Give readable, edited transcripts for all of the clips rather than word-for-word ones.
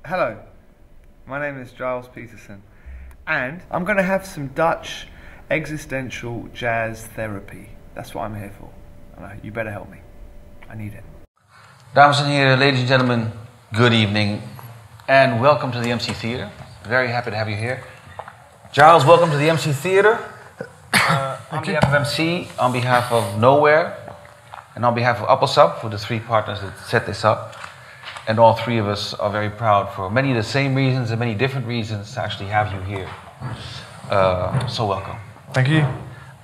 Hello, my name is Gilles Peterson, and I'm going to have some Dutch existential jazz therapy. That's what I'm here for. You better help me. I need it. Dames en heren, ladies and gentlemen, good evening, and welcome to the MC Theater. Very happy to have you here. Giles, welcome to the MC Theater. On behalf of MC, on behalf of Nowhere, and on behalf of APPELSAP, for the three partners that set this up. And all three of us are very proud for many of the same reasons and many different reasons to actually have you here. So welcome. Thank you.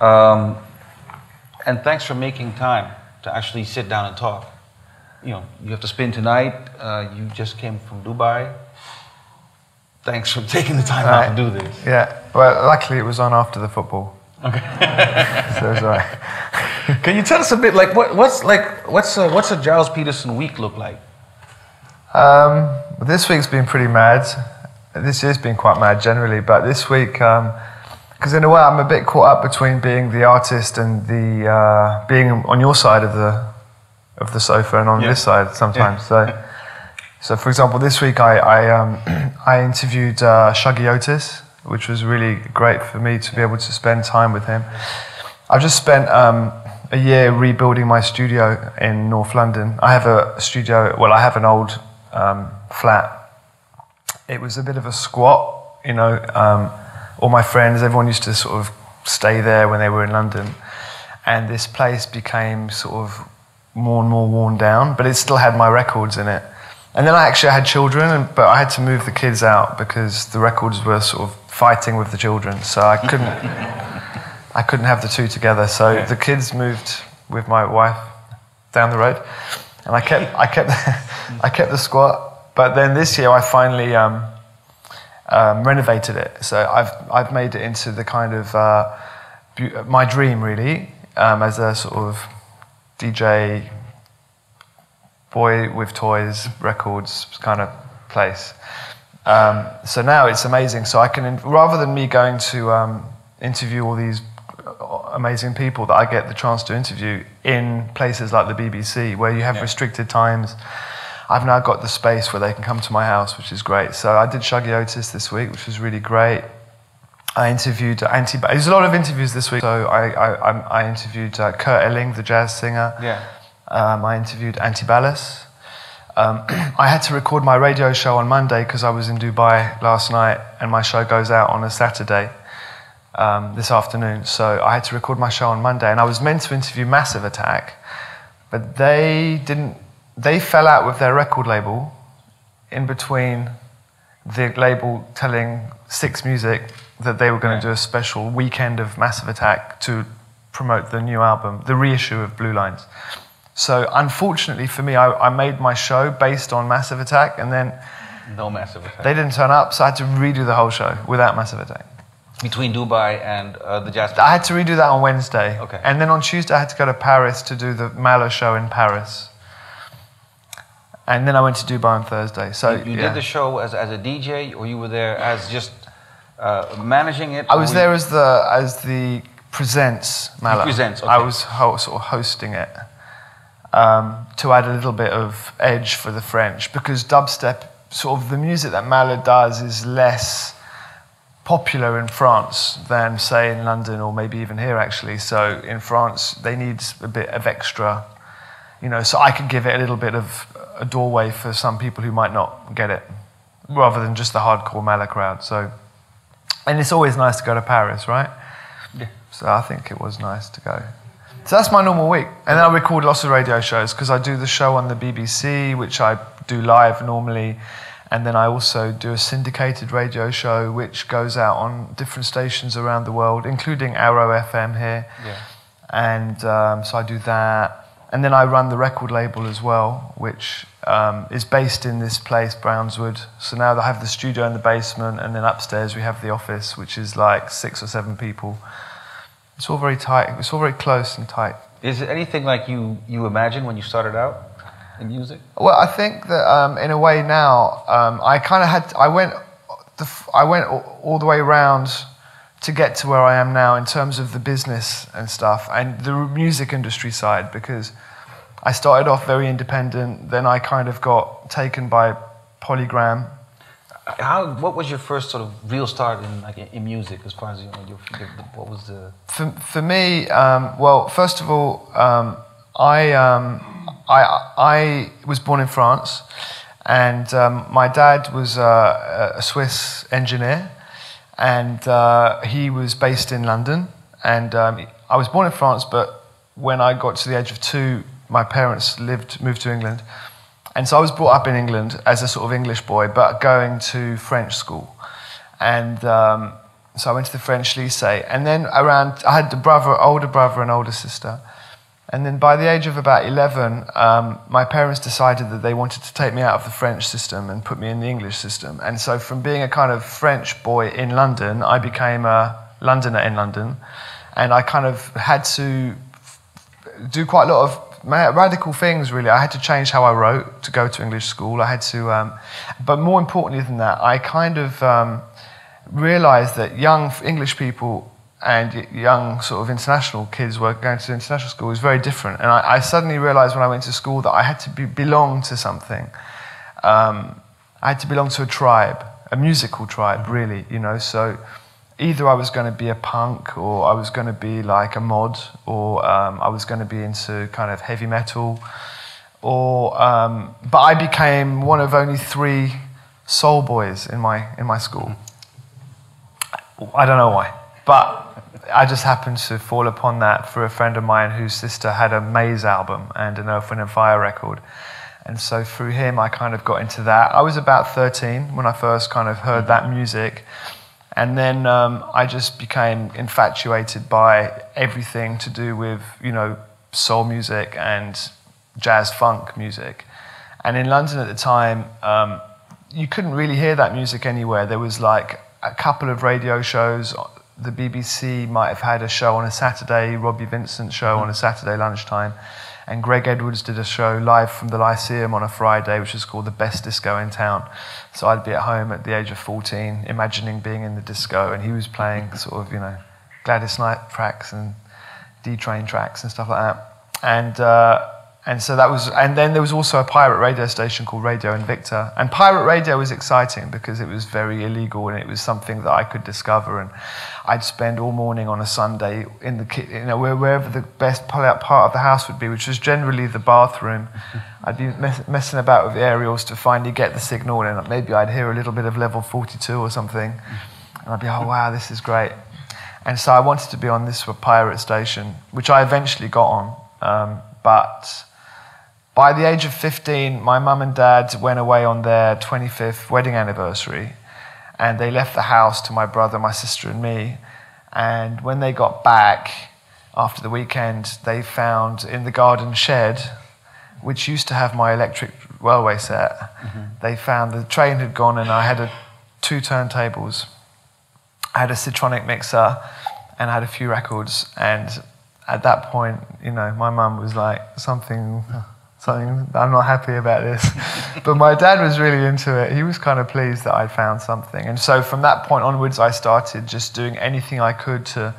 And thanks for making time to actually sit down and talk. You know, you have to spend tonight. You just came from Dubai. Thanks for taking the time out to do this. Yeah. Well, luckily it was on after the football. Okay. So it's all right. Can you tell us a bit, like, what's a Gilles Peterson week look like? This week's been pretty mad. This year's been quite mad generally, but this week, because in a way I'm a bit caught up between being the artist and the being on your side of the sofa and on this side sometimes. Yeah. So for example, this week I interviewed Shuggy Otis, which was really great for me to be able to spend time with him. I've just spent a year rebuilding my studio in North London. I have a studio, well, I have an old flat. It was a bit of a squat, you know. All my friends, everyone used to sort of stay there when they were in London. And this place became sort of more and more worn down, but it still had my records in it. And then I actually had children, but I had to move the kids out because the records were sort of fighting with the children. So I couldn't have the two together. So the kids moved with my wife down the road, and I kept the squat. But then this year I finally renovated it. So I've made it into the kind of my dream really, as a sort of DJ, boy with toys, records kind of place. So now it's amazing. So I can, rather than me going to interview all these amazing people that I get the chance to interview in places like the BBC, where you have restricted times, I've now got the space where they can come to my house, which is great. So I did Shuggy Otis this week, which was really great. I interviewed there's a lot of interviews this week. So I interviewed Kurt Elling, the jazz singer. Yeah. I interviewed Antibalas. I had to record my radio show on Monday because I was in Dubai last night, and my show goes out on a Saturday this afternoon. So I had to record my show on Monday, and I was meant to interview Massive Attack, but they fell out with their record label in between the label telling Six Music that they were going to do a special weekend of Massive Attack to promote the new album, the reissue of Blue Lines. So unfortunately for me, I made my show based on Massive Attack, and then no Massive Attack. They didn't turn up, so I had to redo the whole show without Massive Attack. Between Dubai and the jazz festival? I had to redo that on Wednesday. Okay. And then on Tuesday I had to go to Paris to do the Malo show in Paris. And then I went to Dubai on Thursday. So you did the show as a DJ, or you were there as just managing it? I was there as the presents Malo. Presents, okay. I was sort of hosting it to add a little bit of edge for the French, because dubstep, sort of the music that Malo does, is less popular in France than, say, in London, or maybe even here actually. So in France they need a bit of extra, you know, so I could give it a little bit of a doorway for some people who might not get it, rather than just the hardcore Malo crowd. So, and it's always nice to go to Paris, right? Yeah. So I think it was nice to go. So that's my normal week. And then I record lots of radio shows, because I do the show on the BBC, which I do live normally. And then I also do a syndicated radio show, which goes out on different stations around the world, including Arrow FM here. Yeah. And so I do that. And then I run the record label as well, which is based in this place, Brownswood. So now I have the studio in the basement, and then upstairs we have the office, which is like 6 or 7 people. It's all very tight. It's all very close and tight. Is it anything like you imagined when you started out in music? Well, I think that in a way now, I went all the way around to get to where I am now in terms of the business and stuff, and the music industry side, because I started off very independent, then I kind of got taken by Polygram, What was your first sort of real start in music, as far as what was the? For me, well, first of all, I was born in France, and my dad was a Swiss engineer, and he was based in London. And I was born in France, but when I got to the age of 2, my parents moved to England. And so I was brought up in England as a sort of English boy, but going to French school. And so I went to the French lycée. And then I had older brother and older sister. And then by the age of about 11, my parents decided that they wanted to take me out of the French system and put me in the English system. And so from being a kind of French boy in London, I became a Londoner in London. And I kind of had to do quite a lot of radical things, really. I had to change how I wrote to go to English school. I had to, but more importantly than that, I kind of realised that young English people and young sort of international kids were going to international school was very different. And I suddenly realised when I went to school that I had to belong to something. I had to belong to a tribe, a musical tribe, really, you know. So either I was going to be a punk, or I was going to be like a mod, or I was going to be into kind of heavy metal, or but I became one of only 3 soul boys in my school. I don't know why, but I just happened to fall upon that through a friend of mine whose sister had a Maze album and an Earth, Wind and Fire record. And so through him I kind of got into that. I was about 13 when I first kind of heard that music. And then I just became infatuated by everything to do with, you know, soul music and jazz funk music. And in London at the time, you couldn't really hear that music anywhere. There was like a couple of radio shows. The BBC might have had a show on a Saturday, Robbie Vincent show on a Saturday lunchtime. And Greg Edwards did a show live from the Lyceum on a Friday, which was called The Best Disco in Town. So I'd be at home at the age of 14, imagining being in the disco, and he was playing sort of, you know, Gladys Knight tracks and D-Train tracks and stuff like that. And so that was, and then there was also a pirate radio station called Radio Invicta. And pirate radio was exciting because it was very illegal and it was something that I could discover. And I'd spend all morning on a Sunday in the, you know, wherever the best part of the house would be, which was generally the bathroom. I'd be messing about with the aerials to finally get the signal, and maybe I'd hear a little bit of level 42 or something. And I'd be, oh wow, this is great. And so I wanted to be on this pirate station, which I eventually got on. But by the age of 15, my mum and dad went away on their 25th wedding anniversary, and they left the house to my brother, my sister and me. And when they got back after the weekend, they found in the garden shed, which used to have my electric railway set, they found the train had gone, and I had 2 turntables. I had a Citronic mixer and I had a few records. And at that point, you know, my mum was like, something, I'm not happy about this. But my dad was really into it. He was kind of pleased that I'd found something. And so from that point onwards, I started just doing anything I could to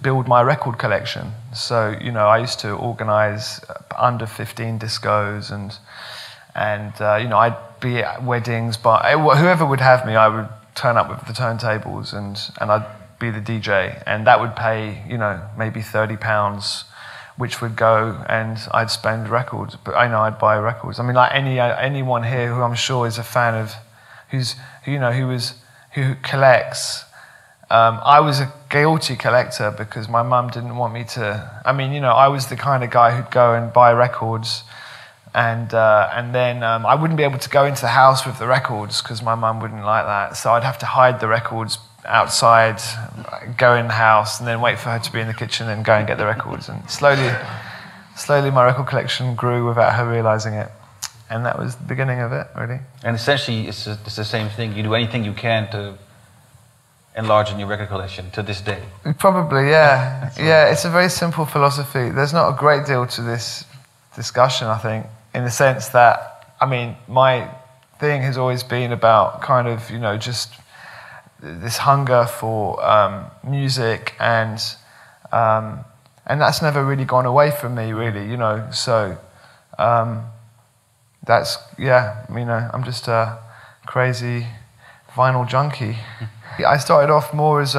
build my record collection. So, you know, I used to organize under 15 discos, and you know, I'd be at weddings, but whoever would have me, I would turn up with the turntables, and I'd be the DJ, and that would pay, you know, maybe £30, which would go, and I'd spend records. But I know I'd buy records. I mean, like anyone here who I'm sure is a fan of, who collects. I was a guilty collector because my mum didn't want me to. I mean, you know, I was the kind of guy who'd go and buy records, and then I wouldn't be able to go into the house with the records because my mum wouldn't like that. So I'd have to hide the records outside, go in the house, and then wait for her to be in the kitchen and go and get the records. And slowly my record collection grew without her realising it. And that was the beginning of it, really. And essentially, it's the same thing. You do anything you can to enlarge in your record collection to this day. Probably, yeah. Yeah, it's a very simple philosophy. There's not a great deal to this discussion, I think, in the sense that, I mean, my thing has always been about kind of, you know, just this hunger for music, and that's never really gone away from me, really, you know. So that's, yeah, you know, I'm just a crazy vinyl junkie. I started off more as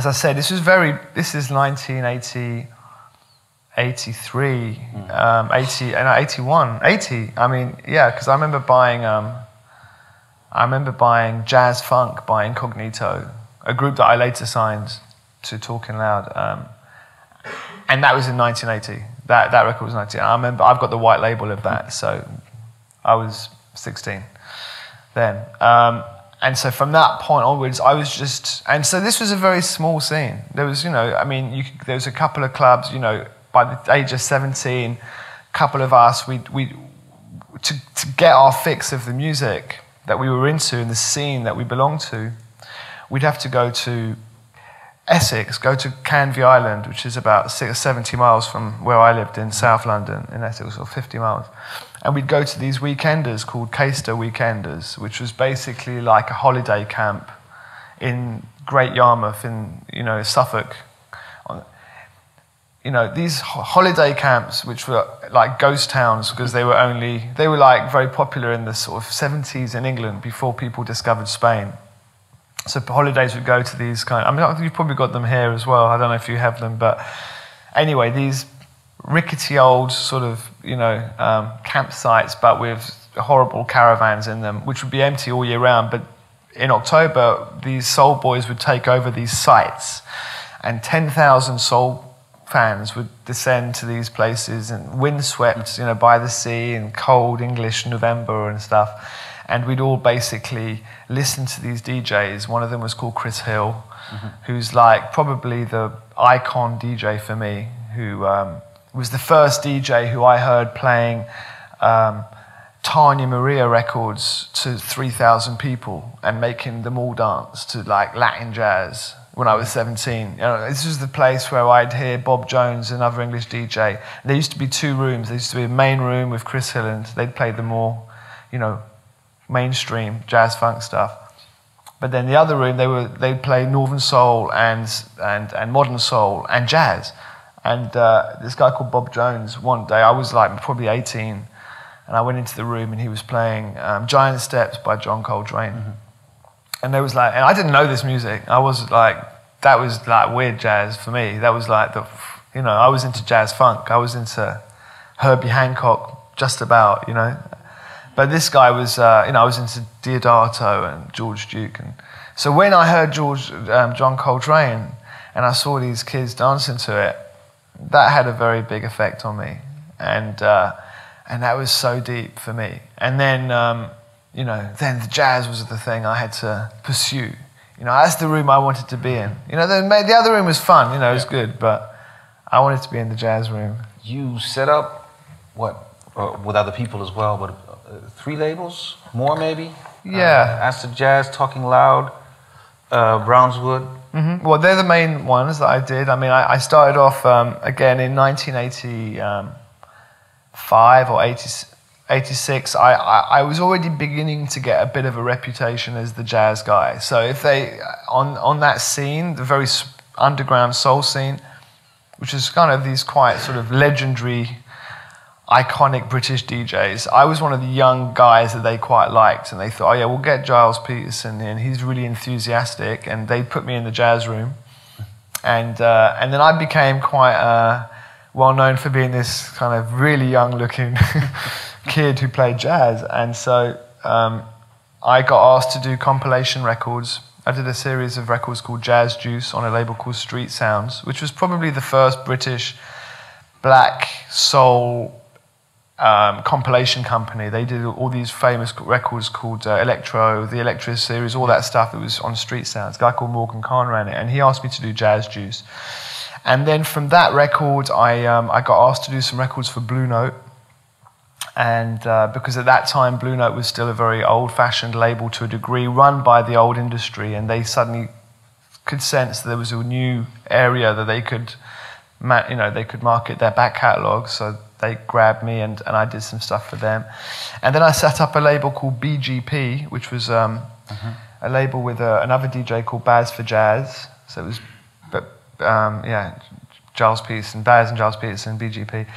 I said, this is 1980, 83, 80, and 81, 80. I mean, yeah, because I remember buying Jazz Funk by Incognito, a group that I later signed to Talking Loud, and that was in 1980. That record was 1980. I remember I've got the white label of that, so I was 16 then. And so from that point onwards, I was just... And so this was a very small scene. There was, there was a couple of clubs, by the age of 17, a couple of us, to get our fix of the music that we were into and the scene that we belonged to, we'd have to go to Essex, go to Canvey Island, which is about 70 miles from where I lived in South London, in Essex, or 50 miles. And we'd go to these weekenders called Caister Weekenders, which was basically like a holiday camp in Great Yarmouth in, Suffolk. These holiday camps, which were like ghost towns because they were like very popular in the sort of 70s in England before people discovered Spain. So holidays would go to these you've probably got them here as well. I don't know if you have them, but anyway, these rickety old sort of, campsites, but with horrible caravans in them, which would be empty all year round. But in October, these soul boys would take over these sites, and 10,000 soul fans would descend to these places and windswept, by the sea in cold English November and stuff. And we'd all basically listen to these DJs. One of them was called Chris Hill, who's like probably the icon DJ for me, who was the first DJ who I heard playing Tanya Maria records to 3,000 people and making them all dance to like Latin jazz when I was 17. This was the place where I'd hear Bob Jones, another English DJ. There used to be two rooms. There used to be a main room with Chris Hill, and they'd play the more, mainstream jazz funk stuff. But then the other room, they'd play Northern Soul and Modern Soul and jazz. And this guy called Bob Jones, one day, I was like probably 18, and I went into the room and he was playing Giant Steps by John Coltrane. And there was and I didn't know this music. I was like, that was like weird jazz for me. That was like I was into jazz funk. I was into Herbie Hancock, just about, But this guy was, I was into Diodato and George Duke. And so when I heard John Coltrane and I saw these kids dancing to it, that had a very big effect on me. And that was so deep for me. And then, then the jazz was the thing I had to pursue. That's the room I wanted to be in. The other room was fun, it was good, but I wanted to be in the jazz room. You set up, with other people as well, but 3 labels? More maybe? Yeah. Acid Jazz, Talking Loud, Brownswood. Well, they're the main ones that I did. I mean, I started off, again, in 1985 or 86. I was already beginning to get a bit of a reputation as the jazz guy. So if they, on that scene, the very underground soul scene, which is kind of these quite sort of legendary, iconic British DJs, I was one of the young guys that they quite liked, and they thought, oh yeah, we'll get Gilles Peterson in, he's really enthusiastic, and they put me in the jazz room. And then I became quite well known for being this kind of really young looking kid who played jazz, and so I got asked to do compilation records. I did a series of records called Jazz Juice on a label called Street Sounds, which was probably the first British black soul compilation company. They did all these famous records called Electro, the Electro series, all that stuff. It was on Street Sounds. A guy called Morgan Khan ran it, and he asked me to do Jazz Juice. And then from that record, I got asked to do some records for Blue Note. And because at that time, Blue Note was still a very old-fashioned label to a degree, run by the old industry, and they suddenly could sense that there was a new area that they could, they could market their back catalogue. So they grabbed me, and I did some stuff for them. And then I set up a label called BGP, which was a label with another DJ called Baz for Jazz. So it was, Gilles Peterson, Baz and Gilles Peterson, BGP.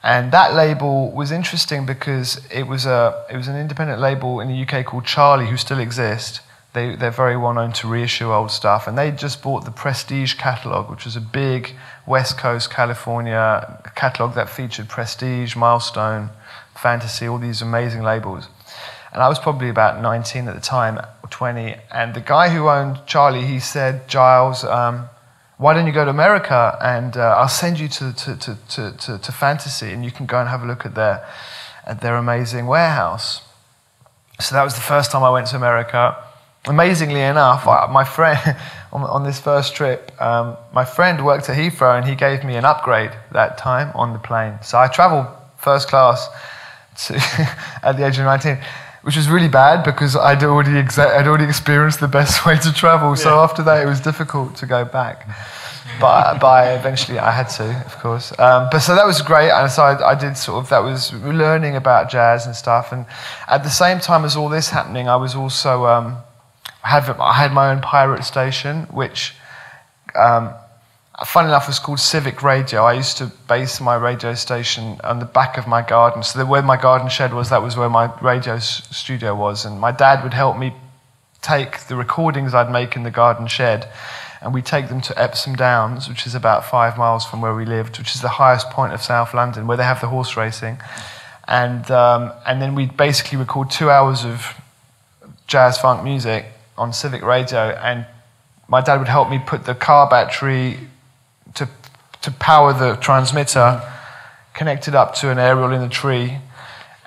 And that label was interesting because it was an independent label in the UK called Charlie, who still exists, They're very well known to reissue old stuff, and they just bought the Prestige catalogue, which was a big West Coast California catalogue that featured Prestige, Milestone, Fantasy, all these amazing labels. And I was probably about 19 at the time, 20, and the guy who owned Charlie, he said, Giles, why don't you go to America, and I'll send you to Fantasy, and you can go and have a look at their amazing warehouse. So that was the first time I went to America. Amazingly enough, my friend, on this first trip, my friend worked at Heathrow, and he gave me an upgrade that time on the plane. So I travelled first class at the age of 19, which was really bad because I'd already experienced the best way to travel. So after that, it was difficult to go back. But eventually I had to, of course. But so that was great, and so I did sort of, that was learning about jazz and stuff. And at the same time as all this happening, I was also, I had my own pirate station, which, funnily enough, was called Civic Radio. I used to base my radio station on the back of my garden. So where my garden shed was, that was where my radio studio was. And my dad would help me take the recordings I'd make in the garden shed, and we'd take them to Epsom Downs, which is about 5 miles from where we lived, which is the highest point of South London, where they have the horse racing. And then we'd basically record 2 hours of jazz funk music on Civic Radio, and my dad would help me put the car battery to power the transmitter, connect it up to an aerial in the tree,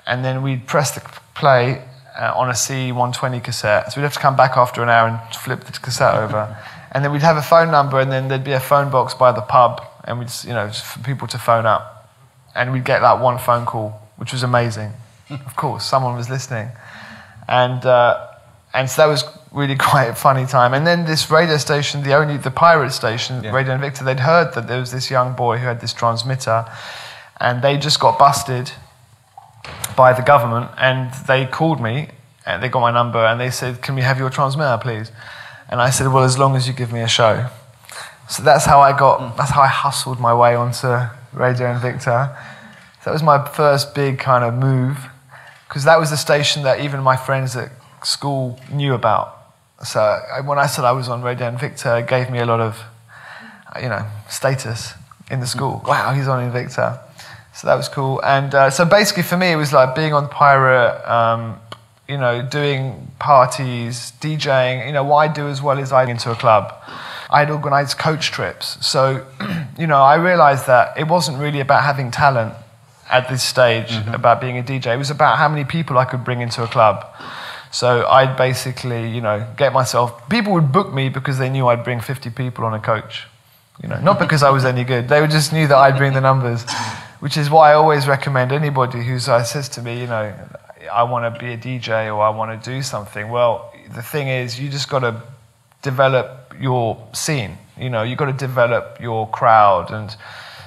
and then we'd press the play on a C120 cassette. So we'd have to come back after an hour and flip the cassette over. And then we'd have a phone number, and then there'd be a phone box by the pub, and we'd, for people to phone up. And we'd get that one phone call, which was amazing. Of course, someone was listening. And so that was really quite a funny time. And then this radio station, the pirate station, Radio Invicta, they'd heard that there was this young boy who had this transmitter, and they just got busted by the government, and they called me, and they got my number, and they said, "Can we have your transmitter, please?" And I said, "Well, as long as you give me a show." So that's how I hustled my way onto Radio Invicta. That was my first big kind of move, because that was the station that even my friends at school knew about. So when I said I was on Radio Invicta, it gave me a lot of, status in the school. Wow, he's on Invicta. So that was cool. And so basically for me, it was like being on the pirate, doing parties, DJing, what I do as well is I into a club. I'd organise coach trips. So, I realised that it wasn't really about having talent at this stage, about being a DJ. It was about how many people I could bring into a club. So I'd basically, get myself... People would book me because they knew I'd bring 50 people on a coach. Not because I was any good. They just knew that I'd bring the numbers, which is why I always recommend anybody who says to me, I want to be a DJ or I want to do something. Well, the thing is, you just got to develop your scene. You've got to develop your crowd, and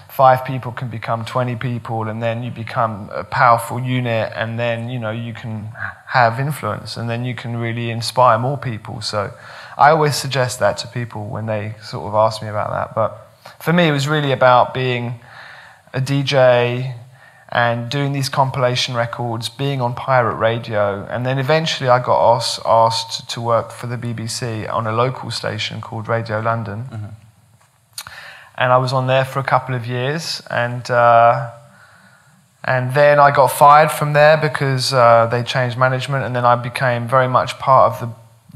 5 people can become 20 people, and then you become a powerful unit, and then, you can have influence, and then you can really inspire more people. So I always suggest that to people when they sort of ask me about that. But for me, it was really about being a DJ and doing these compilation records, being on pirate radio, and then eventually I got asked to work for the BBC on a local station called Radio London. And I was on there for a couple of years, and then I got fired from there because they changed management, and then I became very much part of the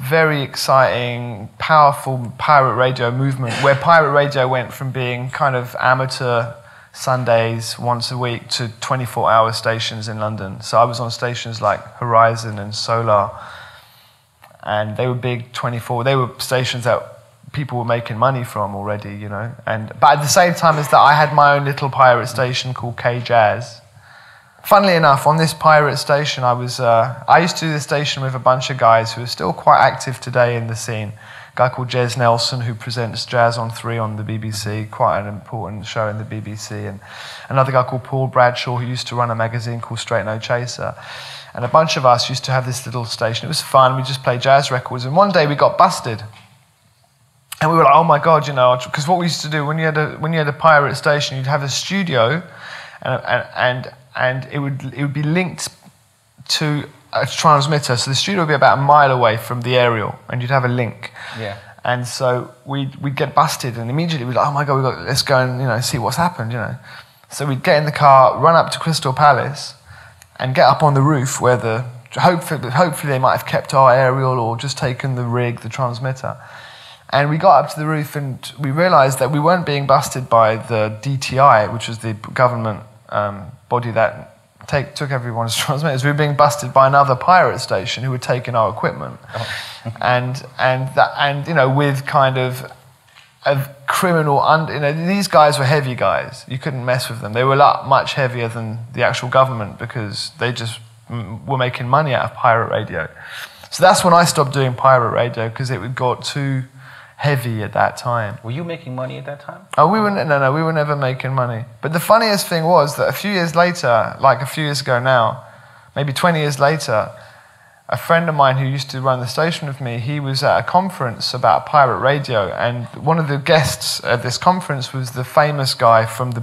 very exciting, powerful pirate radio movement, where pirate radio went from being kind of amateur Sundays once a week to 24-hour stations in London. So I was on stations like Horizon and Solar, and they were big 24. They were stations that people were making money from already, but at the same time as that, I had my own little pirate station called K Jazz. Funnily enough, on this pirate station, I used to do the station with a bunch of guys who are still quite active today in the scene. A guy called Jez Nelson, who presents Jazz on 3 on the BBC, quite an important show in the BBC, and another guy called Paul Bradshaw, who used to run a magazine called Straight No Chaser. And a bunch of us used to have this little station. It was fun. We just played jazz records, and one day we got busted. And we were like, oh my God, because what we used to do when you had a pirate station, you'd have a studio, and it would be linked to a transmitter. So the studio would be about a mile away from the aerial, and you'd have a link. Yeah. And so we'd get busted, and immediately we'd like, oh my God, let's go and see what's happened, So we'd get in the car, run up to Crystal Palace, and get up on the roof where hopefully they might have kept our aerial or just taken the rig, the transmitter. And we got up to the roof, and we realised that we weren't being busted by the DTI, which was the government body that took everyone's transmitters. We were being busted by another pirate station who had taken our equipment. Oh. and with kind of a criminal, these guys were heavy guys. You couldn't mess with them. They were much heavier than the actual government because they just were making money out of pirate radio. So that's when I stopped doing pirate radio because it got too heavy at that time. Were you making money at that time? Oh, we were never making money. But the funniest thing was that a few years later, like a few years ago now, maybe 20 years later, a friend of mine who used to run the station with me, he was at a conference about pirate radio, and one of the guests at this conference was the famous guy from the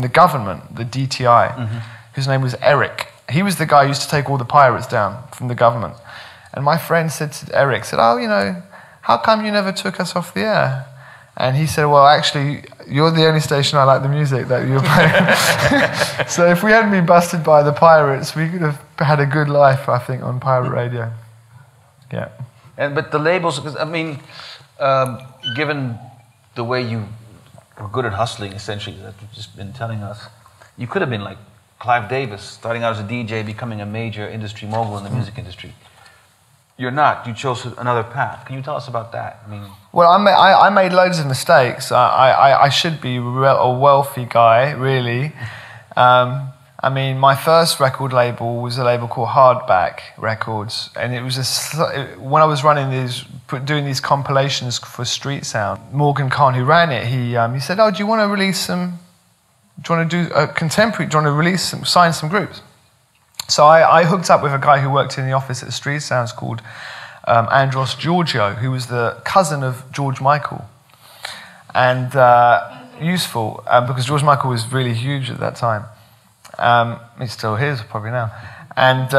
government, the DTI, whose name was Eric. He was the guy who used to take all the pirates down from the government. And my friend said to Eric, oh, how come you never took us off the air? And he said, well, actually, you're the only station I like the music that you're playing. So if we hadn't been busted by the pirates, we could have had a good life, I think, on pirate radio. Yeah. But the labels, because given the way you were good at hustling, essentially, that you've just been telling us, you could have been like Clive Davis, starting out as a DJ, becoming a major industry mogul in the music industry. You're not. You chose another path. Can you tell us about that? Well, I made loads of mistakes. I should be a wealthy guy, really. My first record label was a label called Hardback Records, and it was when I was doing these compilations for Street Sound. Morgan Khan, who ran it, he said, "Oh, do you want to release some? Do you want to do a contemporary? Do you want to sign some groups?" So I hooked up with a guy who worked in the office at Street Sounds called Andros Giorgio, who was the cousin of George Michael. And useful, because George Michael was really huge at that time. He still is, probably now. And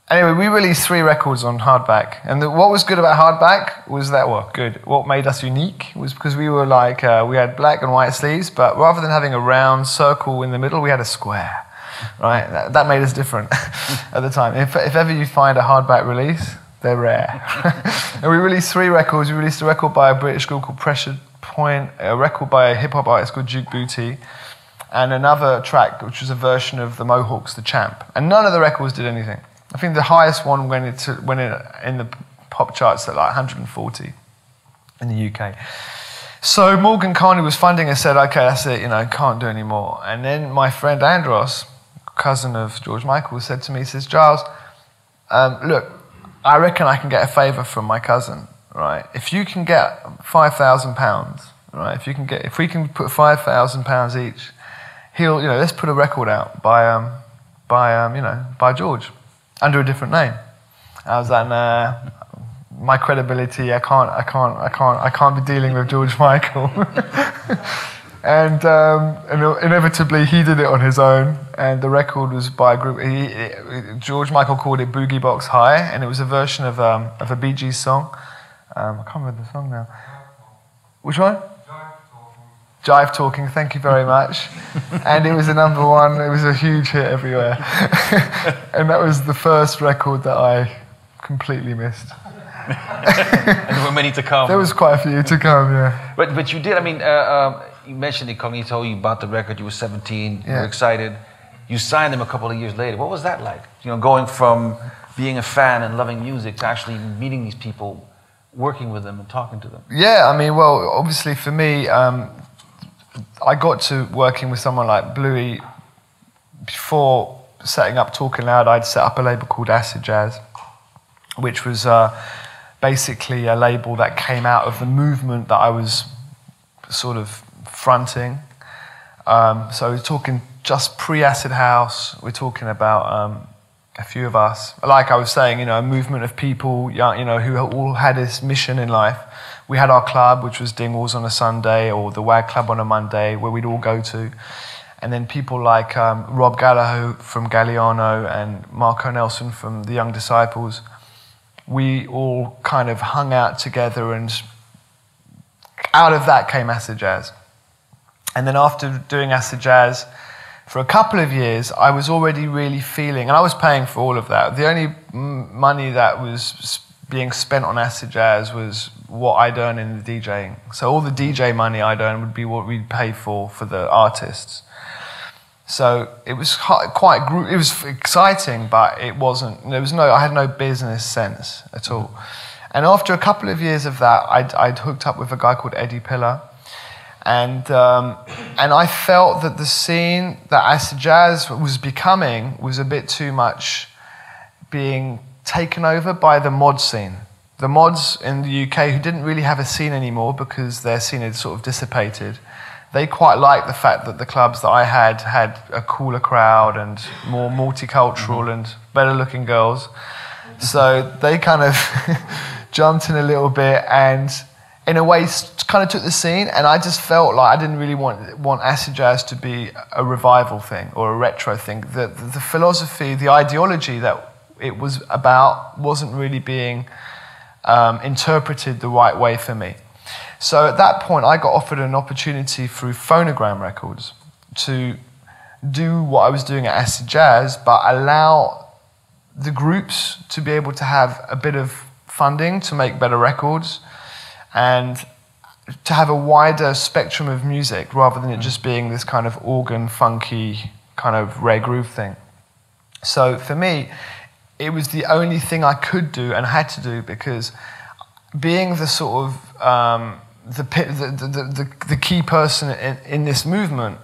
anyway, we released 3 records on Hardback. And what was good about Hardback was that, what made us unique was because we were we had black and white sleeves, but rather than having a round circle in the middle, we had a square. Right, that made us different at the time. If ever you find a hardback release, they're rare. And we released 3 records. We released a record by a British group called Pressure Point, a record by a hip-hop artist called Duke Booty, and another track which was a version of the Mohawks, The Champ. And none of the records did anything. I think the highest one went in the pop charts at 140 in the UK. So Morgan Khan, who was funding us, said, okay, that's it, can't do any more. And then my friend Andros, cousin of George Michael, said to me, he says, Giles, look, I reckon I can get a favour from my cousin, right? If you can get £5,000, right? If we can put £5,000 each, let's put a record out by George under a different name. I was like, nah, my credibility, I can't be dealing with George Michael. And inevitably, he did it on his own, and the record was by a group. George Michael called it Boogie Box High, and it was a version of a Bee Gees song. I can't remember the song now. Which one? Jive Talking. Thank you very much. And it was a #1. It was a huge hit everywhere. And that was the first record that I completely missed. And there were many to come. There was quite a few to come, yeah. But you did. You mentioned Incognito. You bought the record. You were 17. You were excited. You signed them a couple of years later. What was that like? Going from being a fan and loving music to actually meeting these people, working with them and talking to them. Yeah, obviously for me, I got to working with someone like Bluey. Before setting up Talking Loud, I'd set up a label called Acid Jazz, which was basically a label that came out of the movement that I was sort of fronting. So we're talking just pre-Acid House. We're talking about a few of us. Like I was saying, a movement of people, who all had this mission in life. We had our club, which was Dingwalls on a Sunday, or the WAG Club on a Monday, where we'd all go to. and then people like Rob Gallagher from Galliano and Marco Nelson from the Young Disciples. We all kind of hung out together, and out of that came Acid Jazz. And then after doing Acid Jazz for a couple of years, I was already really feeling, and I was paying for all of that. The only money that was being spent on Acid Jazz was what I'd earn in the DJing. So all the DJ money I'd earn would be what we'd pay for the artists. So it was it was exciting, but it wasn't, I had no business sense at all. And after a couple of years of that, I'd hooked up with a guy called Eddie Pillar. And I felt that the scene that Acid Jazz was becoming was a bit too much being taken over by the mod scene. The mods in the UK, who didn't really have a scene anymore because their scene had sort of dissipated, they quite liked the fact that the clubs that I had a cooler crowd and more multicultural and better looking girls. So they kind of jumped in a little bit and in a way kind of took the scene, and I just felt like I didn't really want Acid Jazz to be a revival thing or a retro thing. The philosophy, the ideology that it was about wasn't really being interpreted the right way for me. So at that point I got offered an opportunity through Phonogram Records to do what I was doing at Acid Jazz, but allow the groups to be able to have a bit of funding to make better records and to have a wider spectrum of music rather than it just being this kind of organ, funky, kind of rare groove thing. So for me, it was the only thing I could do and had to do, because being the sort of the key person in this movement,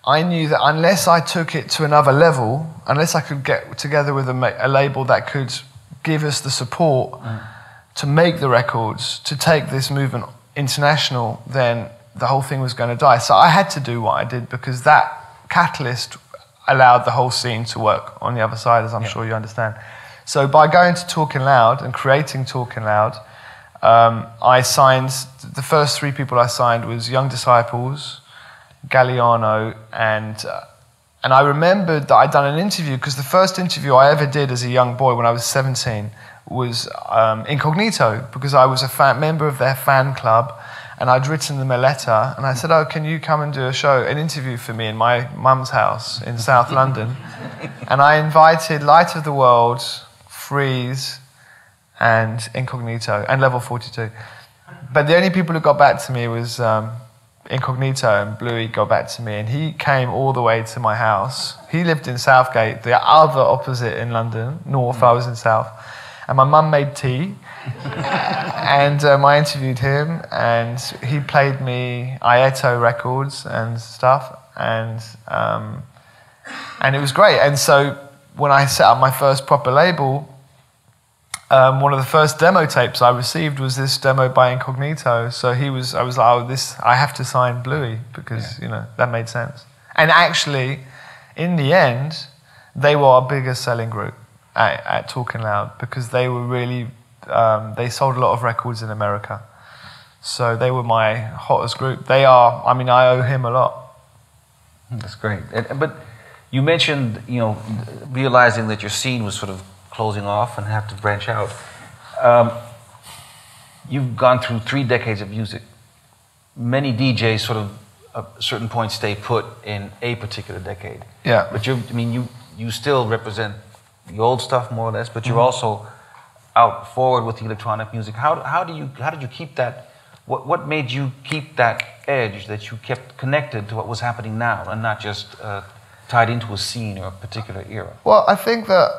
I knew that unless I took it to another level, unless I could get together with a label that could give us the support to make the records, to take this movement international, then the whole thing was going to die. So I had to do what I did, because that catalyst allowed the whole scene to work on the other side, as I'm sure you understand. So by going to Talking Loud and creating Talking Loud, I signed, the first 3 people I signed was Young Disciples, Galliano, and I remembered that I'd done an interview, because the first interview I ever did as a young boy when I was 17 was incognito, because I was a member of their fan club, and I'd written them a letter, and I said, oh, can you come and do an interview for me in my mum's house in South London? And I invited Light of the World, Freeze, and Incognito, and Level 42. But the only people who got back to me was Incognito, and Bluey got back to me, and he came all the way to my house. He lived in Southgate, the other opposite in London, north, I was in south. And my mum made tea, and I interviewed him, and he played me Aieto records and stuff, and it was great. And so when I set up my first proper label, one of the first demo tapes I received was this demo by Incognito. So I was like, oh, I have to sign Bluey, because that made sense. And actually, in the end, they were our biggest selling group at Talking Loud, because they were really, they sold a lot of records in America. So they were my hottest group. I owe him a lot. That's great. But you mentioned, realizing that your scene was sort of closing off and have to branch out. You've gone through 3 decades of music. Many DJs sort of, at a certain point, stay put in a particular decade. Yeah. But you still represent the old stuff more or less, but you're also out forward with the electronic music. How did you keep that? What made you keep that edge, that you kept connected to what was happening now and not just tied into a scene or a particular era? Well, I think that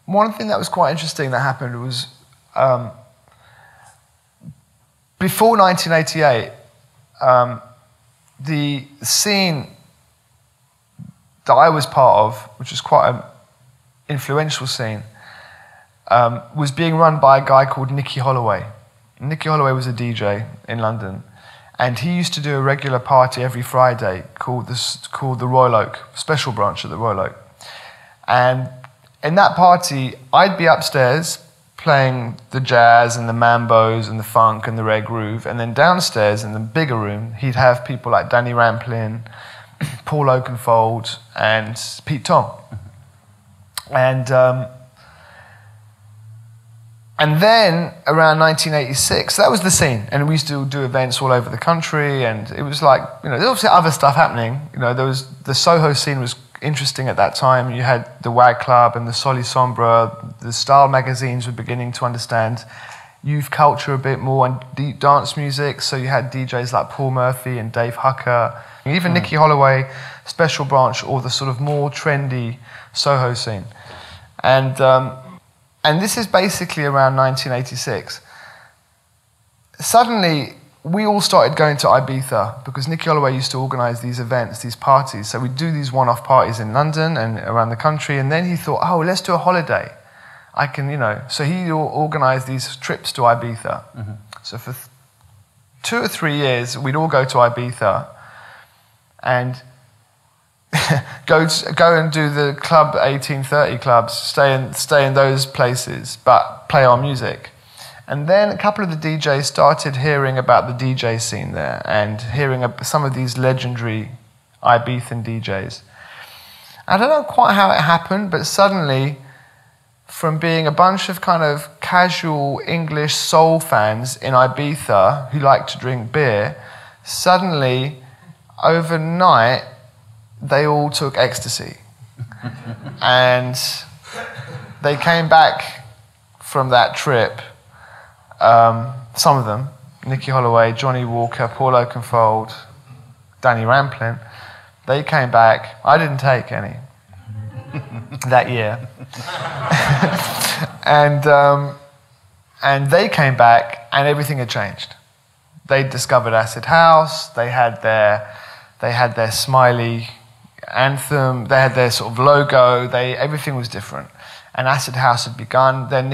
one thing that was quite interesting that happened was before 1988, the scene that I was part of, which was quite an influential scene, was being run by a guy called Nicky Holloway. Nicky Holloway was a DJ in London, and he used to do a regular party every Friday called the Royal Oak, special branch at the Royal Oak. And in that party, I'd be upstairs playing the jazz and the mambos and the funk and the rare groove, and then downstairs in the bigger room, he'd have people like Danny Ramplin Paul Oakenfold, and Pete Tong. And then around 1986, that was the scene, and we used to do events all over the country, and it was like, there was obviously other stuff happening. There was the Soho scene was interesting at that time. You had the Wag Club and the Soli Sombra. The style magazines were beginning to understand youth culture a bit more and deep dance music. So you had DJs like Paul Murphy and Dave Hucker, even Nicky Holloway, Special Branch, or the sort of more trendy Soho scene. And this is basically around 1986. Suddenly, we all started going to Ibiza because Nicky Holloway used to organise these events, these parties. So we'd do these one-off parties in London and around the country. And then he thought, oh, let's do a holiday. I can, So he organised these trips to Ibiza. Mm-hmm. So for 2 or 3 years, we'd all go to Ibiza and go and do the Club 1830 clubs, stay in those places, but play our music. And then a couple of the DJs started hearing about the DJ scene there and hearing some of these legendary Ibizan DJs. I don't know quite how it happened, but suddenly, from being a bunch of kind of casual English soul fans in Ibiza who like to drink beer, suddenly, overnight, they all took ecstasy. And they came back from that trip, some of them, Nicky Holloway, Johnny Walker, Paul Oakenfold, Danny Rampling, they came back. I didn't take any that year. And they came back and everything had changed. They discovered acid house, they had their smiley anthem, they had their sort of logo, everything was different. And acid house had begun. Then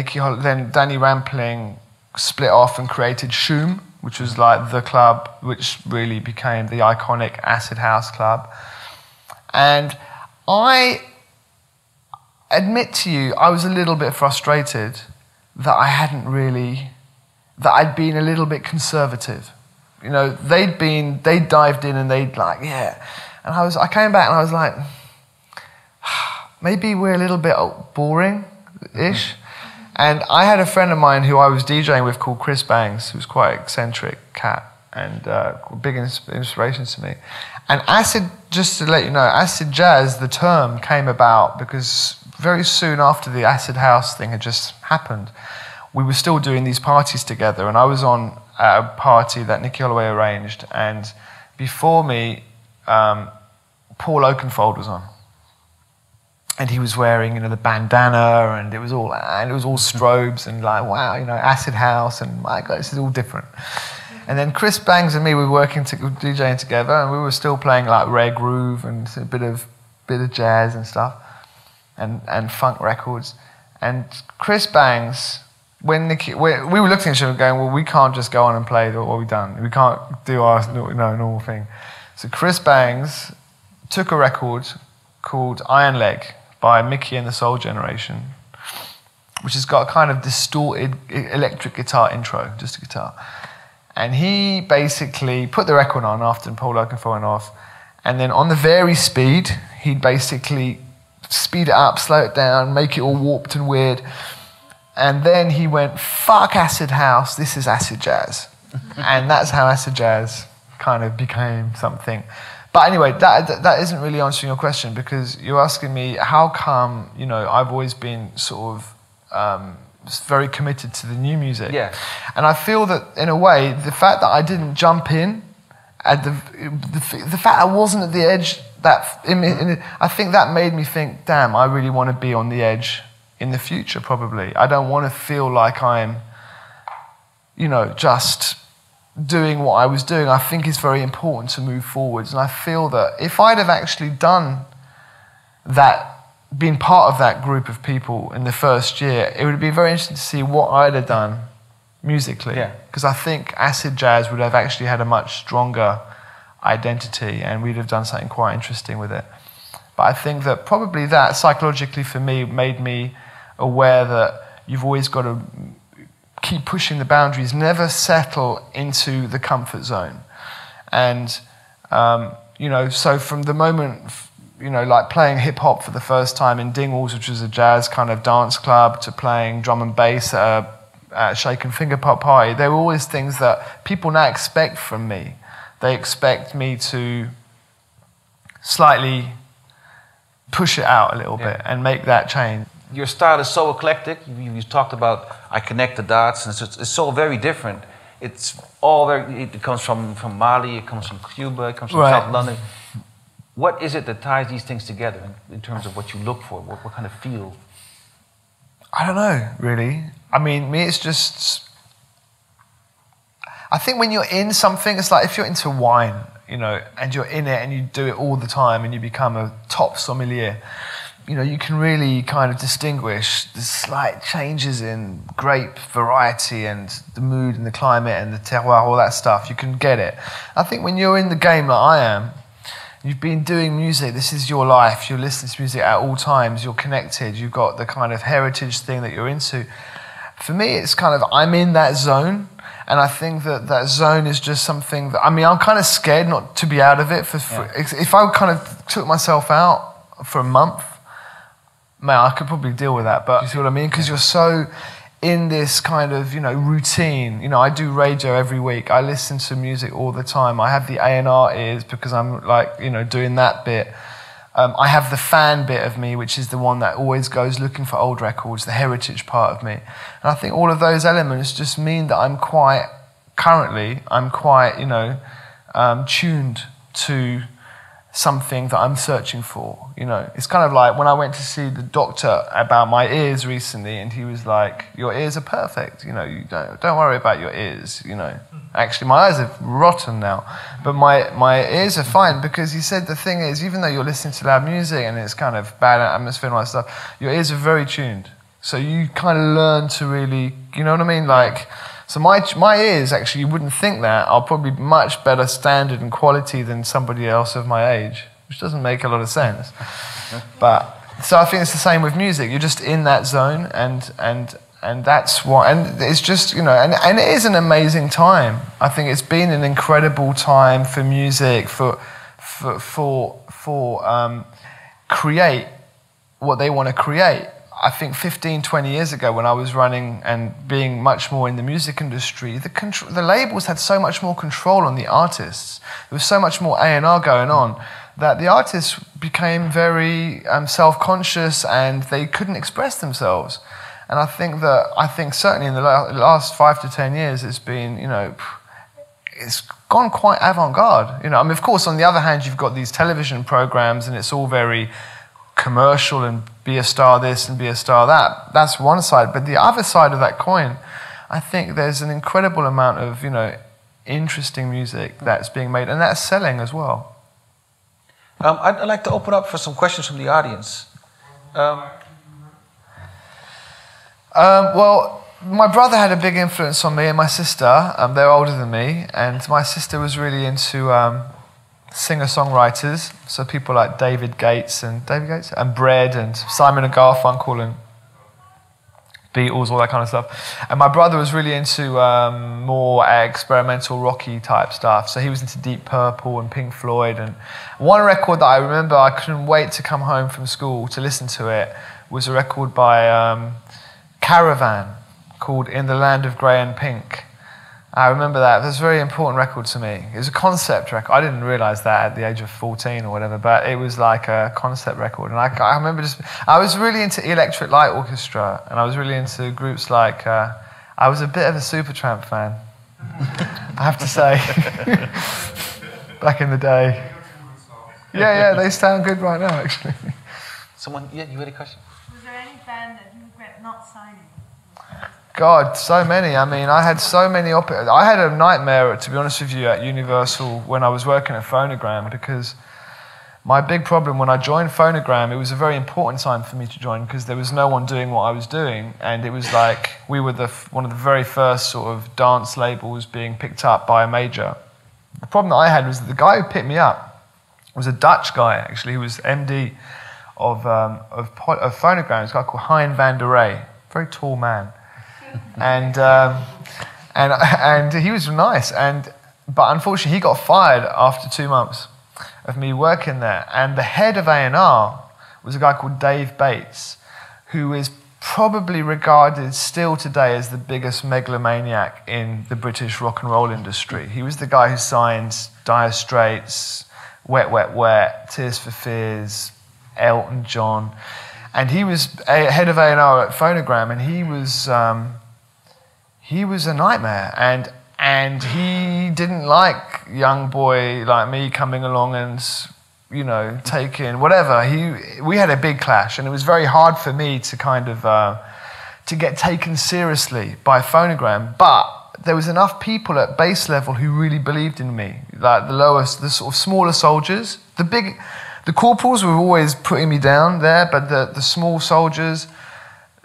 Danny Rampling split off and created Shoom, which was like the club which really became the iconic acid house club. And I admit to you, I was a little bit frustrated that I'd been a little bit conservative. They dived in and they'd like, yeah. And I came back and I was like, maybe we're a little bit boring-ish. And I had a friend of mine who I was DJing with called Chris Bangs, who's quite eccentric cat and big inspiration to me. And acid, just to let you know, acid jazz, the term came about because very soon after the acid house thing had just happened, we were still doing these parties together, and I was on a party that Nicky Holloway arranged, and before me, Paul Oakenfold was on, and he was wearing, the bandana, and it was all strobes, and like, wow, acid house, and my God, this is all different. And then Chris Bangs and me were working DJing together, and we were still playing like rare groove and a bit of jazz and stuff, and funk records. And Chris Bangs, when we were looking at each other going, well, we can't just go on and play what we've done. We can't do our normal thing. So Chris Bangs took a record called Iron Leg by Mickey and the Soul Generation, which has got a kind of distorted electric guitar intro, just a guitar. And he basically put the record on after Paul Oakenfold went off, and then on the very speed, he'd basically speed it up, slow it down, make it all warped and weird. And then he went, fuck acid house, this is acid jazz. And that's how acid jazz kind of became something. But anyway, that isn't really answering your question, because you're asking me how come, I've always been sort of very committed to the new music. Yeah. And I feel that, in a way, the fact that I didn't jump in, at the fact I wasn't at the edge, I think that made me think, damn, I really want to be on the edge in the future, probably. I don't want to feel like I'm, just doing what I was doing. I think it's very important to move forwards. And I feel that if I'd have actually done that, been part of that group of people in the first year, it would be very interesting to see what I'd have done musically. Because I think acid jazz would have actually had a much stronger identity, and we'd have done something quite interesting with it. But I think that probably that, psychologically for me, made me aware that you've always got to keep pushing the boundaries, never settle into the comfort zone. And, you know, so from the moment, you know, like playing hip hop for the first time in Dingwalls, which was a jazz kind of dance club, to playing drum and bass at a shaken finger pop party, there were always things that people now expect from me. They expect me to slightly push it out a little bit and make that change. Your style is so eclectic. You talked about I connect the dots, and it's so very different. It's all very. It comes from Mali. It comes from Cuba. It comes from South London. What is it that ties these things together in terms of what you look for? What kind of feel? I don't know, really. I mean, me, it's just. I think when you're in something, it's like if you're into wine, you know, and you're in it and you do it all the time and you become a top sommelier, you know, you can really kind of distinguish the slight changes in grape variety and the mood and the climate and the terroir, all that stuff. You can get it. I think when you're in the game like I am, you've been doing music, this is your life, you're listening to music at all times, you're connected, you've got the kind of heritage thing that you're into. For me, it's kind of, I'm in that zone. And I think that zone is just something that, I mean, I'm kind of scared not to be out of it. If I kind of took myself out for a month, man, I could probably deal with that. But you see what I mean? Because you're so in this kind of, you know, routine. You know, I do radio every week. I listen to music all the time. I have the A&R ears because I'm like, you know, doing that bit. I have the fan bit of me, which is the one that always goes looking for old records, the heritage part of me. And I think all of those elements just mean that I'm quite, you know, tuned to something that I'm searching for, you know. It's kind of like when I went to see the doctor about my ears recently, and he was like, your ears are perfect, you know, you don't worry about your ears, you know. Actually, my eyes are rotten now, but my ears are fine, because he said the thing is, even though you're listening to loud music and it's kind of bad atmosphere and all that stuff, your ears are very tuned. So you kind of learn to really, you know what I mean? Like, so my ears, actually, you wouldn't think that, are probably much better standard and quality than somebody else of my age, which doesn't make a lot of sense. But, so I think it's the same with music. You're just in that zone, and that's what, and it's just, you know, and it is an amazing time. I think it's been an incredible time for music, for create what they want to create. I think 15, 20 years ago, when I was running and being much more in the music industry, the labels had so much more control on the artists. There was so much more A&R going on that the artists became very self-conscious, and they couldn't express themselves. And I think certainly in the last 5 to 10 years, it's been, you know, it's gone quite avant-garde. You know, I mean, of course, on the other hand, you've got these television programs, and it's all very commercial and be a star this and be a star that. That's one side. But the other side of that coin, I think there's an incredible amount of, you know, interesting music that's being made, and that's selling as well. I'd like to open up for some questions from the audience. Well, my brother had a big influence on me and my sister. They're older than me, and my sister was really into singer-songwriters, so people like David Gates and Bread and Simon and Garfunkel and Beatles, all that kind of stuff. And my brother was really into more experimental rocky type stuff, so he was into Deep Purple and Pink Floyd. And one record that I remember I couldn't wait to come home from school to listen to it was a record by Caravan called In the Land of Grey and Pink. I remember that. It was a very important record to me. It was a concept record. I didn't realise that at the age of 14 or whatever, but it was like a concept record. And I remember I was really into Electric Light Orchestra, and I was really into groups like, I was a bit of a Supertramp fan, I have to say, back in the day. Yeah, they sound good right now, actually. Someone, yeah, you had a question? Was there any band that you regret not signing? God, so many. I mean, I had so many I had a nightmare, to be honest with you, at Universal when I was working at Phonogram, because my big problem when I joined Phonogram, it was a very important time for me to join, because there was no one doing what I was doing, and it was like we were one of the very first sort of dance labels being picked up by a major. The problem that I had was that the guy who picked me up was a Dutch guy, actually. He was MD of Phonogram. It's a guy called Hein van der Rey, very tall man. And he was nice, but unfortunately he got fired after 2 months, of me working there. And the head of A&R was a guy called Dave Bates, who is probably regarded still today as the biggest megalomaniac in the British rock and roll industry. He was the guy who signed Dire Straits, Wet, Wet, Wet, Tears for Fears, Elton John. And he was head of A&R at Phonogram, and he was a nightmare. And he didn't like young boy like me coming along and, you know, taking whatever. We had a big clash, and it was very hard for me to kind of to get taken seriously by Phonogram. But there was enough people at base level who really believed in me, like the sort of smaller soldiers. The corporals were always putting me down there, but the small soldiers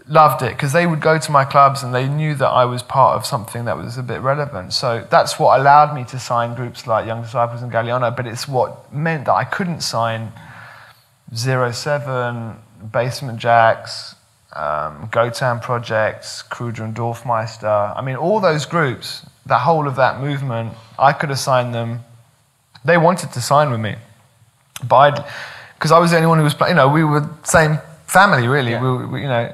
loved it because they would go to my clubs and they knew that I was part of something that was a bit relevant. So that's what allowed me to sign groups like Young Disciples and Galliano, but it's what meant that I couldn't sign 07, Basement Jacks, Gotan Projects, Kruger and Dorfmeister. I mean, all those groups, the whole of that movement, I could have signed them. They wanted to sign with me, but because I was the only one who was playing, you know, we were the same family, really. Yeah. We, you know,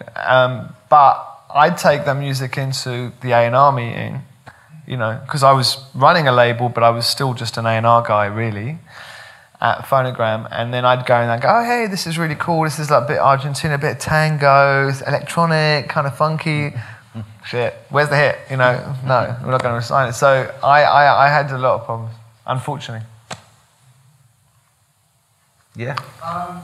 but I'd take their music into the A&R meeting, you know, because I was running a label, but I was still just an A&R guy, really, at Phonogram. And then I'd go and I'd go, oh, hey, this is really cool. This is like a bit Argentina, a bit of tango, electronic, kind of funky. Shit, where's the hit? You know, no, we're not going to sign it. So I had a lot of problems, unfortunately. Yeah. I'm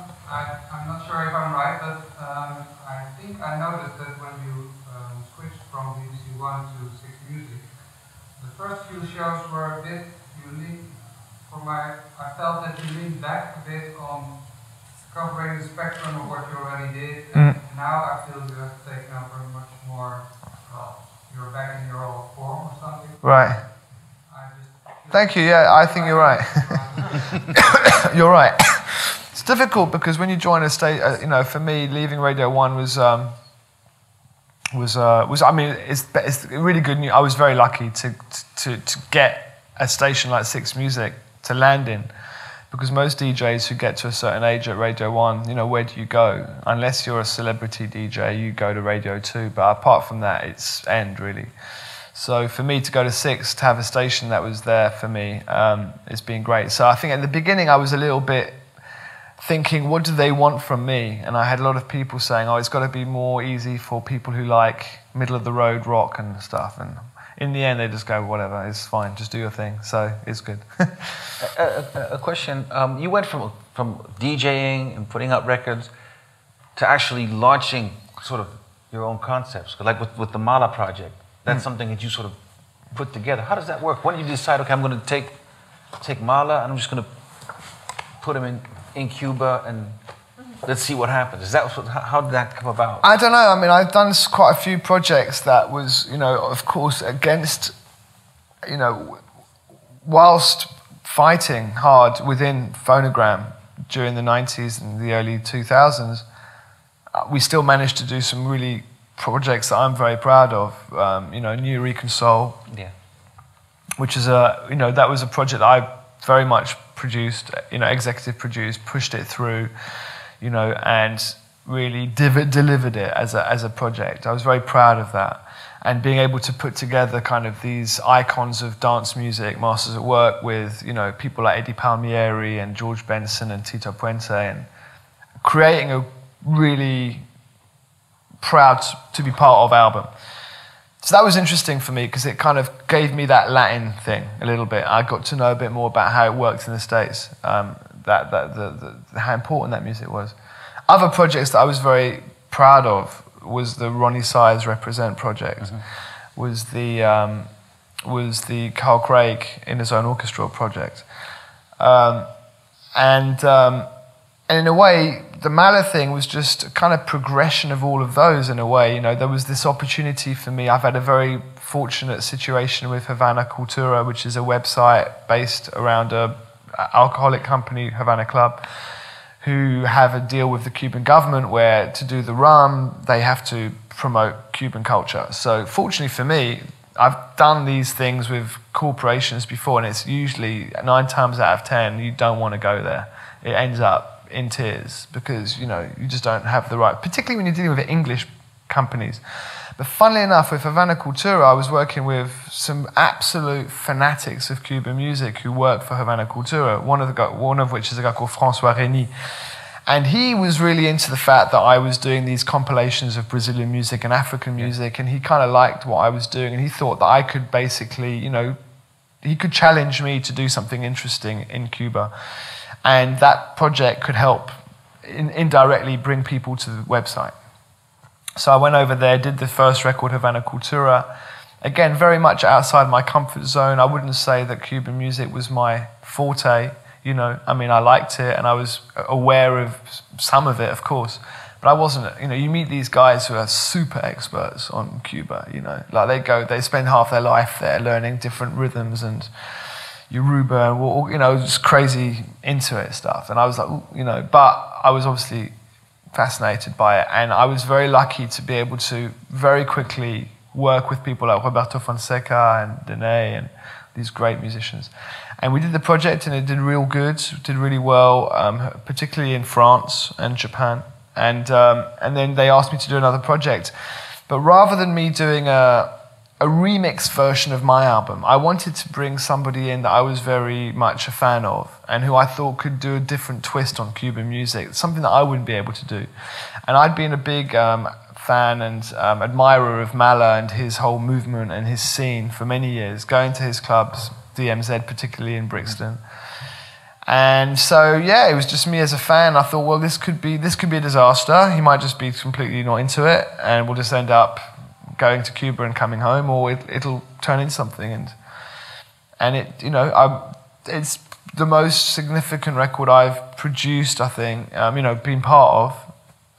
not sure if I'm right, but I think I noticed that when you switched from BBC One to Six Music, the first few shows were a bit, I felt that you leaned back a bit on covering the spectrum of what you already did, and now I feel you have taken up a much more, you're back in your old form or something. Right. Thank you, yeah, I think you're right. You're right. It's difficult because when you join a state, you know, for me, leaving Radio 1 was I mean, it's really good news. I was very lucky to get a station like Six Music to land in, because most DJs who get to a certain age at Radio 1, you know, where do you go? Unless you're a celebrity DJ, you go to Radio 2, but apart from that, it's end, really. So for me to go to Six, to have a station that was there for me, it's been great. So I think at the beginning I was a little bit thinking, what do they want from me? And I had a lot of people saying, oh, it's got to be more easy for people who like middle-of-the-road rock and stuff. And in the end, they just go, whatever, it's fine, just do your thing. So it's good. A question. You went from DJing and putting out records to actually launching sort of your own concepts. Like with the Mala project, that's something that you sort of put together. How does that work? When do you decide, okay, I'm going to take Mala and I'm just going to put him in Cuba and let's see what happens? Is that how did that come about? I don't know. I mean, I've done quite a few projects that was, you know, of course, against, you know, whilst fighting hard within Phonogram during the 90s and the early 2000s, we still managed to do some really projects that I'm very proud of. You know, New Reconsole, yeah, which is you know, that was a project that I very much produced, you know, executive produced, pushed it through, you know, and really delivered it as a project. I was very proud of that. And being able to put together kind of these icons of dance music, masters at work with, you know, people like Eddie Palmieri and George Benson and Tito Puente, and creating a really proud to be part of album. So that was interesting for me because it kind of gave me that Latin thing a little bit. I got to know a bit more about how it works in the States, how important that music was. Other projects that I was very proud of was the Ronnie Size Represent project, was the Carl Craig in his own orchestral project, and in a way, the Mahler thing was just a kind of progression of all of those in a way. You know, there was this opportunity for me. I've had a very fortunate situation with Havana Cultura, which is a website based around an alcoholic company, Havana Club, who have a deal with the Cuban government where to do the rum, they have to promote Cuban culture. So fortunately for me, I've done these things with corporations before, and it's usually 9 times out of 10 you don't want to go there. It ends up in tears because you just don't have the right, particularly when you're dealing with English companies. But funnily enough, with Havana Cultura, I was working with some absolute fanatics of Cuban music who work for Havana Cultura. One of which is a guy called François Reni. And he was really into the fact that I was doing these compilations of Brazilian music and African music, and he kind of liked what I was doing, and he thought that I could basically, he could challenge me to do something interesting in Cuba. And that project could help indirectly bring people to the website. So I went over there, did the first record, Havana Cultura. Again, very much outside my comfort zone. I wouldn't say that Cuban music was my forte. I liked it and I was aware of some of it, of course, but I wasn't, you meet these guys who are super experts on Cuba, like they spend half their life there learning different rhythms and Yoruba and, just crazy into it stuff. And I was like, but I was obviously fascinated by it. And I was very lucky to be able to very quickly work with people like Roberto Fonseca and Dene and these great musicians. And we did the project and it did real good, did really well, particularly in France and Japan. And then they asked me to do another project. But rather than me doing a remix version of my album, I wanted to bring somebody in that I was very much a fan of and who I thought could do a different twist on Cuban music, something that I wouldn't be able to do. And I'd been a big fan and admirer of Mala and his whole movement and his scene for many years, going to his clubs, DMZ particularly in Brixton. And so, it was just me as a fan. I thought, well, this could be a disaster. He might just be completely not into it, and we'll just end up going to Cuba and coming home, or it'll turn into something. And it, it's the most significant record I've produced, I think, been part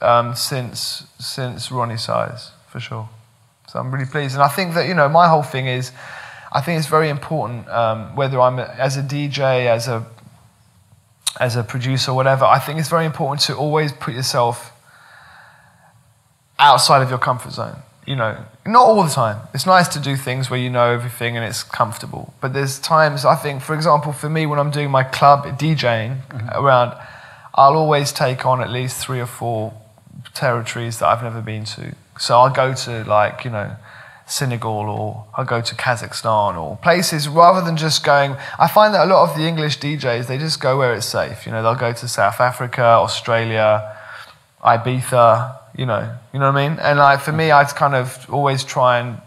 of since Ronnie Size, for sure. So I'm really pleased. And I think that, my whole thing is, I think it's very important, whether I'm as a DJ, as a producer, whatever, I think it's very important to always put yourself outside of your comfort zone. Not all the time. It's nice to do things where you know everything and it's comfortable. But there's times, I think, for example, for me, when I'm doing my club DJing around, I'll always take on at least 3 or 4 territories that I've never been to. So I'll go to Senegal, or I'll go to Kazakhstan, or places rather than just going. I find that a lot of the English DJs, they just go where it's safe. They'll go to South Africa, Australia, Ibiza, you know what I mean? And for me, I'd kind of always try and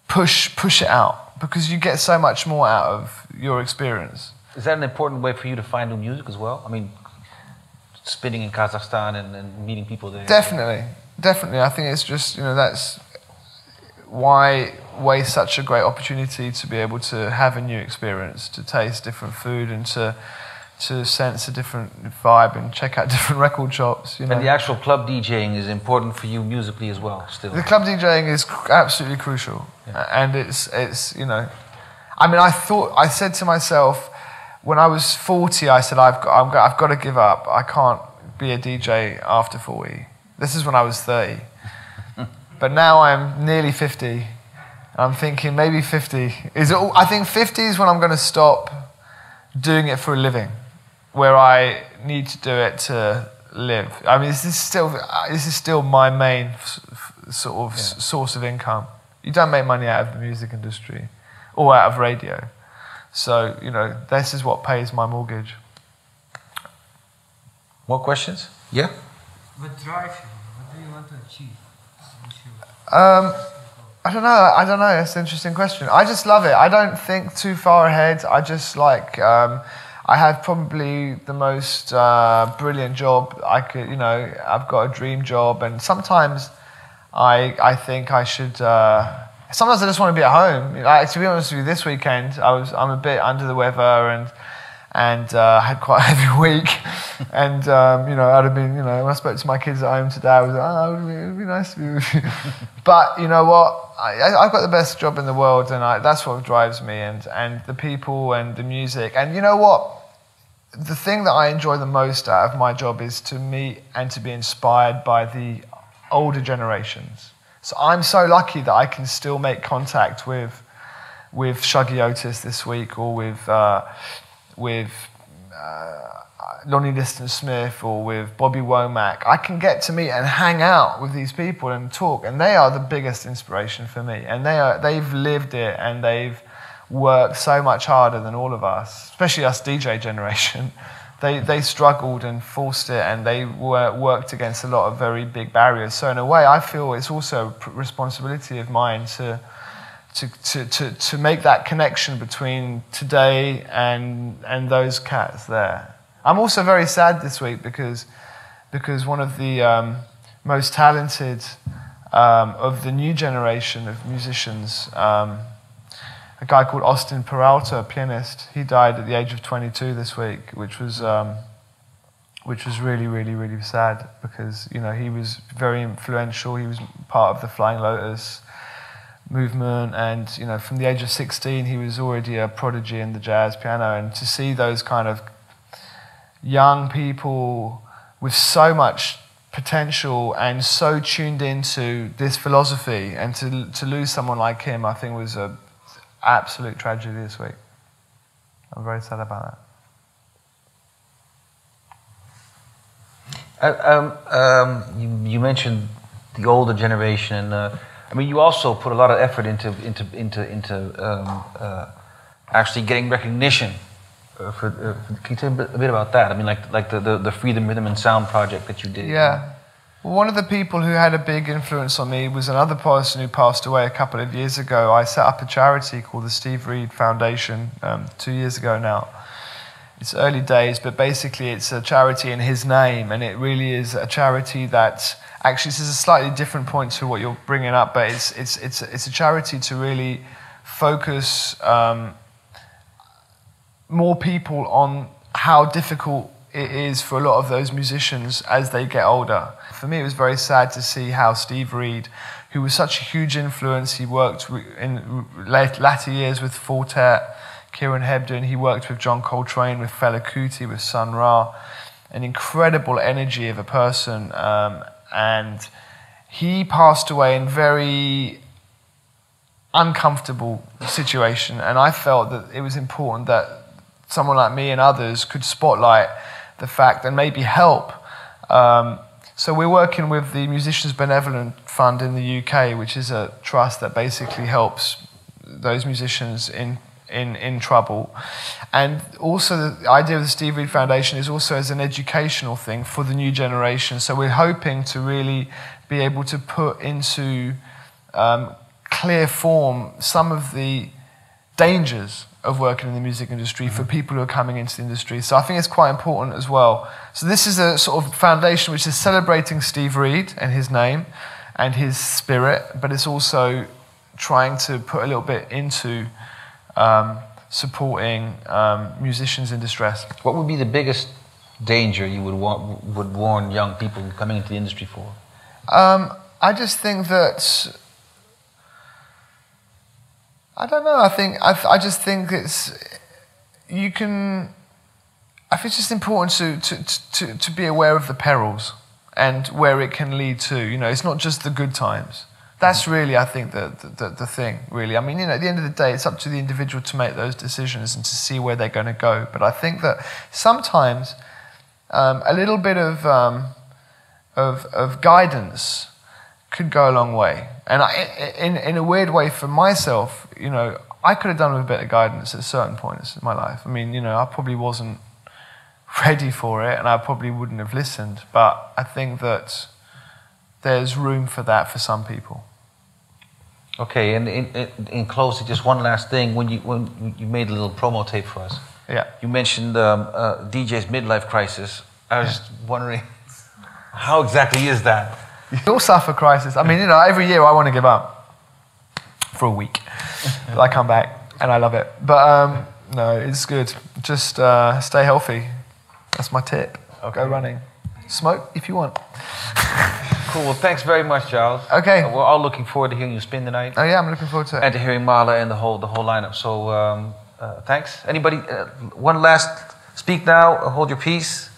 push it out, because you get so much more out of your experience. Is that an important way for you to find new music as well? I mean, spinning in Kazakhstan and meeting people there. Definitely. I think it's just, that's why waste such a great opportunity to be able to have a new experience, to taste different food and to sense a different vibe and check out different record shops. And the actual club DJing is important for you musically as well, still. The club DJing is absolutely crucial. Yeah. And it's I said to myself, when I was 40, I said, I've got to give up. I can't be a DJ after 40. This is when I was 30. But now I'm nearly 50. And I'm thinking maybe 50 is. I think 50 is when I'm going to stop doing it for a living, where I need to do it to live. I mean, this is still my main source of income. You don't make money out of the music industry or out of radio. So, this is what pays my mortgage. More questions? Yeah? What drives you? What do you want to achieve? I don't know. That's an interesting question. I just love it. I don't think too far ahead. I just I have probably the most brilliant job I could, I've got a dream job, and sometimes I think I should, sometimes I just want to be at home. To be honest with you, this weekend I'm a bit under the weather and had quite a heavy week, and I'd have been, when I spoke to my kids at home today, I was like, it would be nice to be with you. But you know what? I've got the best job in the world, and that's what drives me, and the people and the music. And you know what? The thing that I enjoy the most out of my job is to meet and to be inspired by the older generations. So I'm so lucky that I can still make contact with Shuggy Otis this week, or with Lonnie Liston Smith, or with Bobby Womack. I can get to meet and hang out with these people and talk, and they are the biggest inspiration for me. And they've lived it, and they've worked so much harder than all of us, especially us DJ generation. They struggled and forced it, and they worked against a lot of very big barriers. So in a way, I feel it's also a responsibility of mine to make that connection between today and those cats there. I'm also very sad this week because one of the most talented of the new generation of musicians, a guy called Austin Peralta, a pianist, he died at the age of 22 this week, which was really, really, really sad, because he was very influential. He was part of the Flying Lotus movement, and from the age of 16 he was already a prodigy in the jazz piano. And to see those kind of young people with so much potential and so tuned into this philosophy, and to lose someone like him, I think was a absolute tragedy this week. I'm very sad about that. You mentioned the older generation, and you also put a lot of effort into actually getting recognition. Can you tell me a bit about that? Like the Freedom Rhythm and Sound project that you did. Yeah. Well, one of the people who had a big influence on me was another person who passed away a couple of years ago. I set up a charity called the Steve Reed Foundation 2 years ago now. It's early days, but basically it's a charity in his name, and it really is a charity that actually, this is a slightly different point to what you're bringing up, but it's a charity to really focus more people on how difficult it is for a lot of those musicians as they get older. For me, it was very sad to see how Steve Reed, who was such a huge influence, he worked in latter years with Fortet, Kieran Hebden, he worked with John Coltrane, with Fela Kuti, with Sun Ra, an incredible energy of a person, and he passed away in very uncomfortable situation, and I felt that it was important that someone like me and others could spotlight the fact and maybe help. So we're working with the Musicians Benevolent Fund in the UK, which is a trust that basically helps those musicians in trouble. And also the idea of the Steve Reed Foundation is also as an educational thing for the new generation. So we're hoping to really be able to put into clear form some of the dangers of working in the music industry for people who are coming into the industry. So I think it's quite important as well. So this is a sort of foundation which is celebrating Steve Reed and his name and his spirit, but it's also trying to put a little bit into supporting musicians in distress. What would be the biggest danger you would warn young people coming into the industry for? I just think that, I don't know. I just think it's just important to be aware of the perils and where it can lead to. It's not just the good times. That's really, I think, the thing. Really, at the end of the day, it's up to the individual to make those decisions and to see where they're going to go. But I think that sometimes a little bit of guidance could go a long way. And in a weird way for myself, I could have done with a bit of guidance at certain points in my life. I probably wasn't ready for it, and I probably wouldn't have listened. But I think that there's room for that for some people. Okay, and in closing, just one last thing. When you made a little promo tape for us, yeah, you mentioned DJ's midlife crisis. I was just wondering, how exactly is that? You all suffer crisis. Every year I want to give up for a week. But I come back and I love it. But no, it's good. Just stay healthy. That's my tip. Okay. Go running. Smoke if you want. Cool. Well, thanks very much, Giles. Okay. We're all looking forward to hearing you spin tonight. Oh yeah, I'm looking forward to it. And to hearing Mala and the whole lineup. So thanks. Anybody? One last speak now. Hold your peace.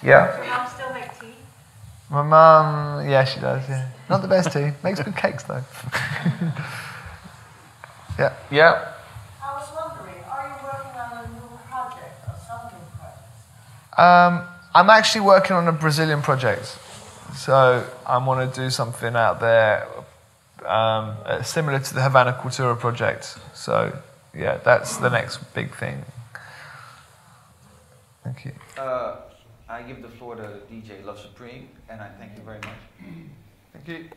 Yeah. I'll still make tea. My mum, yeah, she does, yeah. Not the best tea. Makes good cakes, though. Yeah. Yeah. I was wondering, are you working on a new project or some new projects? I'm actually working on a Brazilian project. So I want to do something out there similar to the Havana Cultura project. So, yeah, that's the next big thing. Thank you. I give the floor to DJ Love Supreme, and I thank you very much. Thank you.